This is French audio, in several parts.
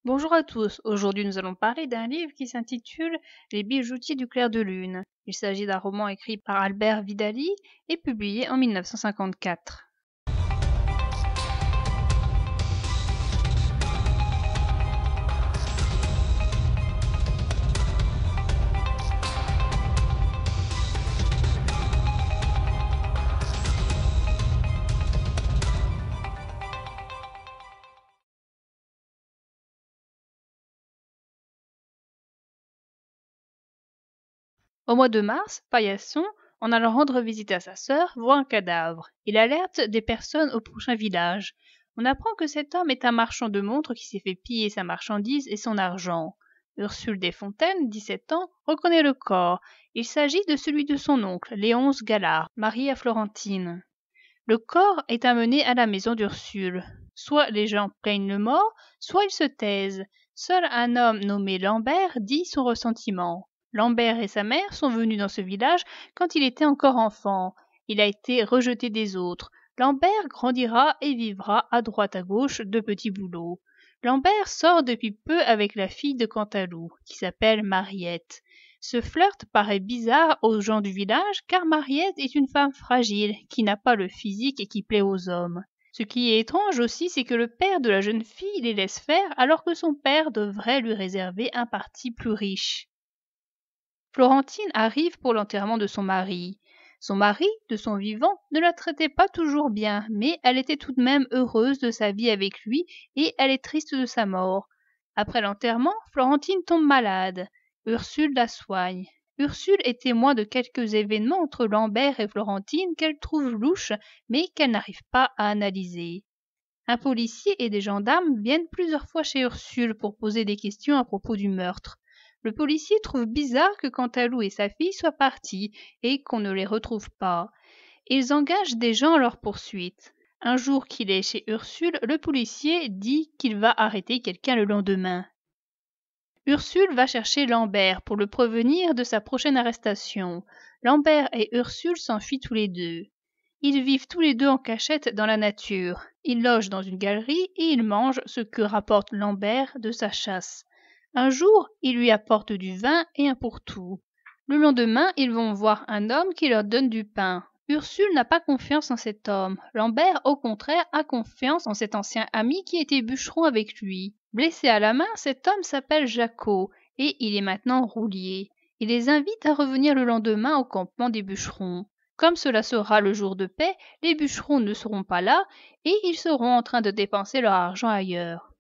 Bonjour à tous, aujourd'hui nous allons parler d'un livre qui s'intitule Les bijoutiers du clair de lune. Il s'agit d'un roman écrit par Albert Vidali et publié en 1954. Au mois de mars, Paillasson, en allant rendre visite à sa sœur, voit un cadavre. Il alerte des personnes au prochain village. On apprend que cet homme est un marchand de montres qui s'est fait piller sa marchandise et son argent. Ursule Desfontaines, 17 ans, reconnaît le corps. Il s'agit de celui de son oncle, Léonce Gallard, marié à Florentine. Le corps est amené à la maison d'Ursule. Soit les gens plaignent le mort, soit ils se taisent. Seul un homme nommé Lambert dit son ressentiment. Lambert et sa mère sont venus dans ce village quand il était encore enfant. Il a été rejeté des autres. Lambert grandira et vivra à droite à gauche de petits boulots. Lambert sort depuis peu avec la fille de Cantalou, qui s'appelle Mariette. Ce flirt paraît bizarre aux gens du village car Mariette est une femme fragile qui n'a pas le physique et qui plaît aux hommes. Ce qui est étrange aussi, c'est que le père de la jeune fille les laisse faire alors que son père devrait lui réserver un parti plus riche. Florentine arrive pour l'enterrement de son mari. Son mari, de son vivant, ne la traitait pas toujours bien, mais elle était tout de même heureuse de sa vie avec lui et elle est triste de sa mort. Après l'enterrement, Florentine tombe malade. Ursule la soigne. Ursule est témoin de quelques événements entre Lambert et Florentine qu'elle trouve louches, mais qu'elle n'arrive pas à analyser. Un policier et des gendarmes viennent plusieurs fois chez Ursule pour poser des questions à propos du meurtre. Le policier trouve bizarre que Cantalou et sa fille soient partis et qu'on ne les retrouve pas. Ils engagent des gens à leur poursuite. Un jour qu'il est chez Ursule, le policier dit qu'il va arrêter quelqu'un le lendemain. Ursule va chercher Lambert pour le prévenir de sa prochaine arrestation. Lambert et Ursule s'enfuient tous les deux. Ils vivent tous les deux en cachette dans la nature. Ils logent dans une galerie et ils mangent ce que rapporte Lambert de sa chasse. Un jour, il lui apporte du vin et un pourtour. Le lendemain, ils vont voir un homme qui leur donne du pain. Ursule n'a pas confiance en cet homme. Lambert, au contraire, a confiance en cet ancien ami qui était bûcheron avec lui. Blessé à la main, cet homme s'appelle Jacot et il est maintenant roulier. Il les invite à revenir le lendemain au campement des bûcherons. Comme cela sera le jour de paix, les bûcherons ne seront pas là et ils seront en train de dépenser leur argent ailleurs.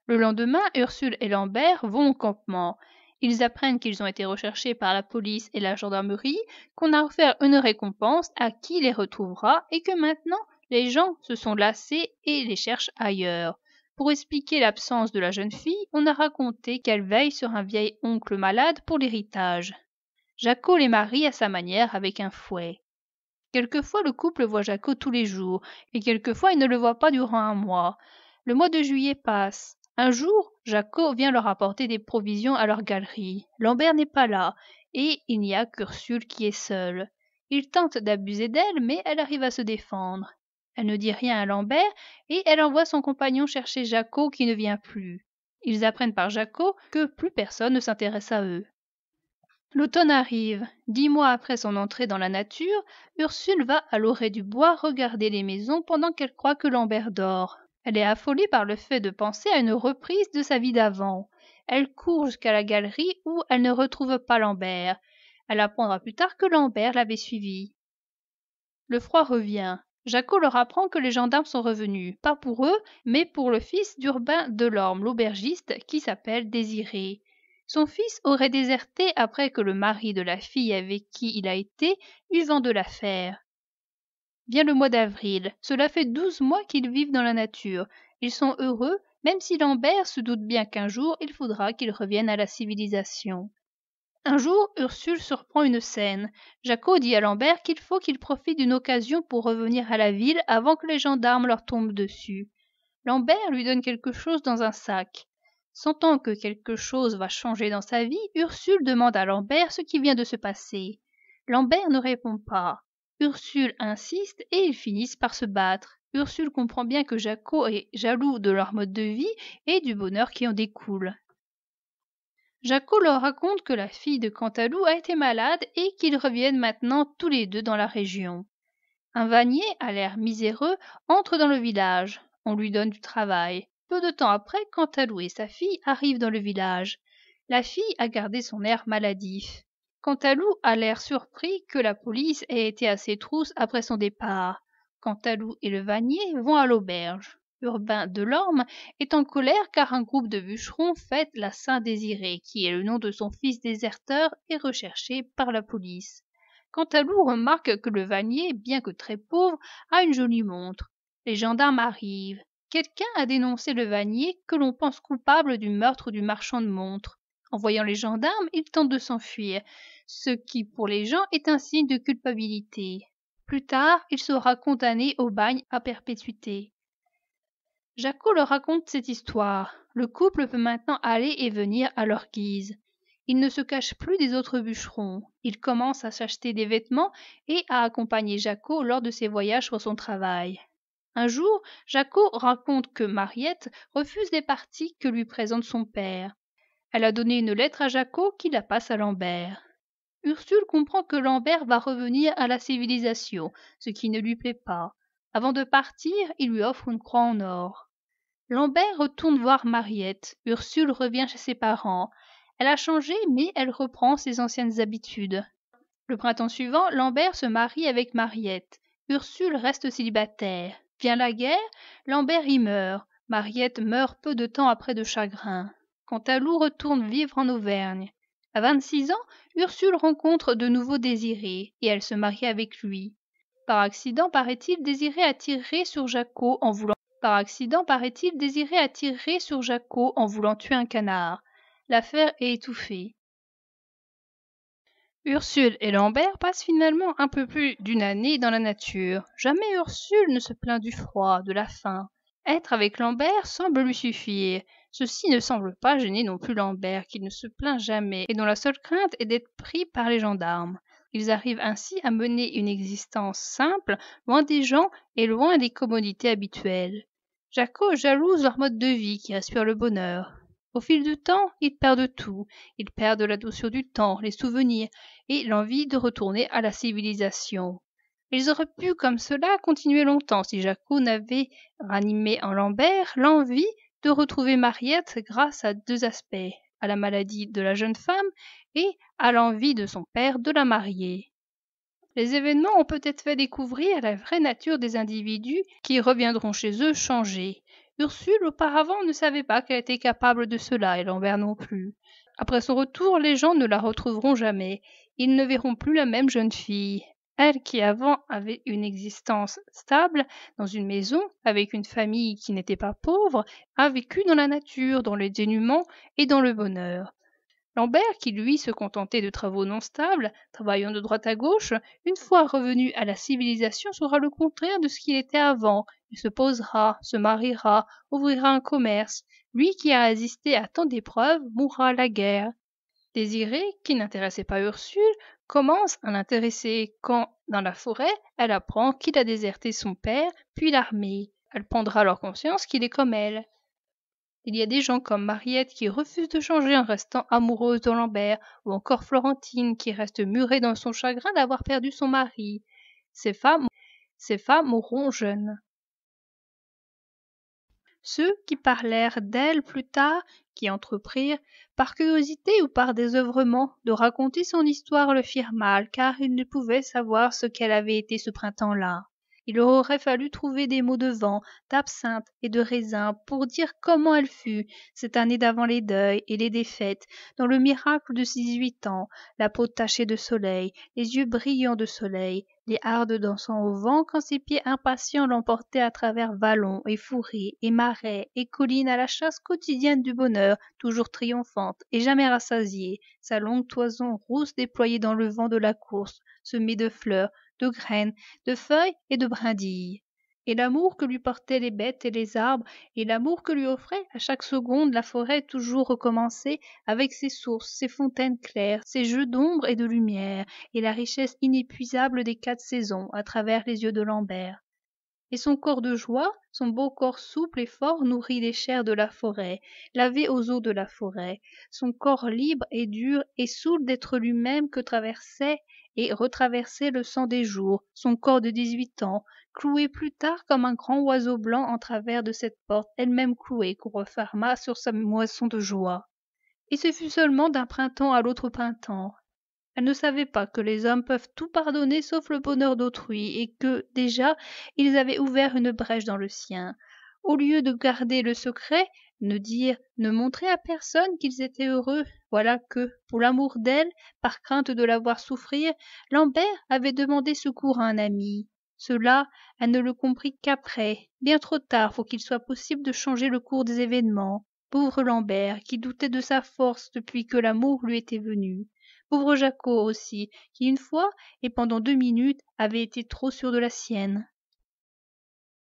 Le lendemain, Ursule et Lambert vont au campement. Ils apprennent qu'ils ont été recherchés par la police et la gendarmerie, qu'on a offert une récompense à qui les retrouvera et que maintenant les gens se sont lassés et les cherchent ailleurs. Pour expliquer l'absence de la jeune fille, on a raconté qu'elle veille sur un vieil oncle malade pour l'héritage. Jacot les marie à sa manière avec un fouet. Quelquefois le couple voit Jacot tous les jours, et quelquefois il ne le voit pas durant un mois. Le mois de juillet passe. Un jour, Jacot vient leur apporter des provisions à leur galerie. Lambert n'est pas là, et il n'y a qu'Ursule qui est seule. Il tente d'abuser d'elle, mais elle arrive à se défendre. Elle ne dit rien à Lambert, et elle envoie son compagnon chercher Jacot qui ne vient plus. Ils apprennent par Jacot que plus personne ne s'intéresse à eux. L'automne arrive. 10 mois après son entrée dans la nature, Ursule va à l'orée du bois regarder les maisons pendant qu'elle croit que Lambert dort. Elle est affolée par le fait de penser à une reprise de sa vie d'avant. Elle court jusqu'à la galerie où elle ne retrouve pas Lambert. Elle apprendra plus tard que Lambert l'avait suivie. Le froid revient. Jacot leur apprend que les gendarmes sont revenus, pas pour eux, mais pour le fils d'Urbain Delorme, l'aubergiste, qui s'appelle Désiré. Son fils aurait déserté après que le mari de la fille avec qui il a été eut vent de l'affaire. Vient le mois d'avril. Cela fait 12 mois qu'ils vivent dans la nature. Ils sont heureux, même si Lambert se doute bien qu'un jour il faudra qu'ils reviennent à la civilisation. Un jour, Ursule surprend une scène. Jacot dit à Lambert qu'il faut qu'il profite d'une occasion pour revenir à la ville avant que les gendarmes leur tombent dessus. Lambert lui donne quelque chose dans un sac. Sentant que quelque chose va changer dans sa vie, Ursule demande à Lambert ce qui vient de se passer. Lambert ne répond pas. Ursule insiste et ils finissent par se battre. Ursule comprend bien que Jacko est jaloux de leur mode de vie et du bonheur qui en découle. Jacko leur raconte que la fille de Cantalou a été malade et qu'ils reviennent maintenant tous les deux dans la région. Un vannier, à l'air miséreux, entre dans le village. On lui donne du travail. Peu de temps après, Cantalou et sa fille arrivent dans le village. La fille a gardé son air maladif. Cantalou a l'air surpris que la police ait été à ses trousses après son départ. Cantalou et le vannier vont à l'auberge. Urbain Delorme est en colère car un groupe de bûcherons fête la Saint-Désiré, qui est le nom de son fils déserteur et recherché par la police. Cantalou remarque que le vannier, bien que très pauvre, a une jolie montre. Les gendarmes arrivent. Quelqu'un a dénoncé le vannier que l'on pense coupable du meurtre du marchand de montres. En voyant les gendarmes, il tente de s'enfuir, ce qui pour les gens est un signe de culpabilité. Plus tard, il sera condamné au bagne à perpétuité. Jacko leur raconte cette histoire. Le couple peut maintenant aller et venir à leur guise. Il ne se cache plus des autres bûcherons. Il commence à s'acheter des vêtements et à accompagner Jacko lors de ses voyages pour son travail. Un jour, Jacko raconte que Mariette refuse les parties que lui présente son père. Elle a donné une lettre à Jacko qui la passe à Lambert. Ursule comprend que Lambert va revenir à la civilisation, ce qui ne lui plaît pas. Avant de partir, il lui offre une croix en or. Lambert retourne voir Mariette. Ursule revient chez ses parents. Elle a changé, mais elle reprend ses anciennes habitudes. Le printemps suivant, Lambert se marie avec Mariette. Ursule reste célibataire. Vient la guerre, Lambert y meurt. Mariette meurt peu de temps après de chagrin. Cantalou retourne vivre en Auvergne. À 26 ans, Ursule rencontre de nouveau Désiré et elle se marie avec lui. Par accident, paraît-il, Désiré a tiré sur Jacko en voulant tuer un canard. L'affaire est étouffée. Ursule et Lambert passent finalement un peu plus d'une année dans la nature. Jamais Ursule ne se plaint du froid, de la faim. Être avec Lambert semble lui suffire. Ceci ne semble pas gêner non plus Lambert, qui ne se plaint jamais et dont la seule crainte est d'être pris par les gendarmes. Ils arrivent ainsi à mener une existence simple, loin des gens et loin des commodités habituelles. Jacko jalouse leur mode de vie qui aspire le bonheur. Au fil du temps, ils perdent tout. Ils perdent la douceur du temps, les souvenirs et l'envie de retourner à la civilisation. Ils auraient pu comme cela continuer longtemps si Jacko n'avait ranimé en Lambert l'envie de retrouver Mariette grâce à deux aspects, à la maladie de la jeune femme et à l'envie de son père de la marier. Les événements ont peut-être fait découvrir la vraie nature des individus qui reviendront chez eux changés. Ursule auparavant ne savait pas qu'elle était capable de cela et Lambert non plus. Après son retour, les gens ne la retrouveront jamais. Ils ne verront plus la même jeune fille. Elle qui avant avait une existence stable dans une maison avec une famille qui n'était pas pauvre, a vécu dans la nature, dans le dénuement et dans le bonheur. Lambert, qui lui se contentait de travaux non stables, travaillant de droite à gauche, une fois revenu à la civilisation sera le contraire de ce qu'il était avant. Il se posera, se mariera, ouvrira un commerce. Lui qui a résisté à tant d'épreuves mourra à la guerre. Désirée, qui n'intéressait pas Ursule, commence à l'intéresser quand, dans la forêt, elle apprend qu'il a déserté son père, puis l'armée. Elle prendra alors conscience qu'il est comme elle. Il y a des gens comme Mariette qui refusent de changer en restant amoureuse de Lambert, ou encore Florentine qui reste murée dans son chagrin d'avoir perdu son mari. Ces femmes mourront jeunes. Ceux qui parlèrent d'elle plus tard, qui entreprirent, par curiosité ou par désœuvrement, de raconter son histoire le firent mal, car ils ne pouvaient savoir ce qu'elle avait été ce printemps-là. Il leur aurait fallu trouver des mots de vent, d'absinthe et de raisin pour dire comment elle fut, cette année d'avant les deuils et les défaites, dans le miracle de ses 18 ans, la peau tachée de soleil, les yeux brillants de soleil, les hardes dansant au vent quand ses pieds impatients l'emportaient à travers vallons et fourrés et marais et collines à la chasse quotidienne du bonheur, toujours triomphante et jamais rassasiée, sa longue toison rousse déployée dans le vent de la course, semée de fleurs, de graines, de feuilles et de brindilles. Et l'amour que lui portaient les bêtes et les arbres, et l'amour que lui offrait à chaque seconde la forêt toujours recommencée, avec ses sources, ses fontaines claires, ses jeux d'ombre et de lumière, et la richesse inépuisable des 4 saisons à travers les yeux de Lambert. et son corps de joie, son beau corps souple et fort nourri des chairs de la forêt, lavé aux eaux de la forêt, son corps libre et dur et saoul d'être lui-même que traversait et retraversait le sang des jours, son corps de 18 ans, cloué plus tard comme un grand oiseau blanc en travers de cette porte elle-même clouée qu'on referma sur sa moisson de joie. Et ce fut seulement d'un printemps à l'autre printemps. Elle ne savait pas que les hommes peuvent tout pardonner sauf le bonheur d'autrui, et que, déjà, ils avaient ouvert une brèche dans le sien. Au lieu de garder le secret, ne dire, ne montrer à personne qu'ils étaient heureux, voilà que, pour l'amour d'elle, par crainte de la voir souffrir, Lambert avait demandé secours à un ami. Cela, elle ne le comprit qu'après, bien trop tard pour qu'il soit possible de changer le cours des événements. Pauvre Lambert, qui doutait de sa force depuis que l'amour lui était venu. Pauvre Jacquot aussi, qui une fois, et pendant 2 minutes, avait été trop sûr de la sienne.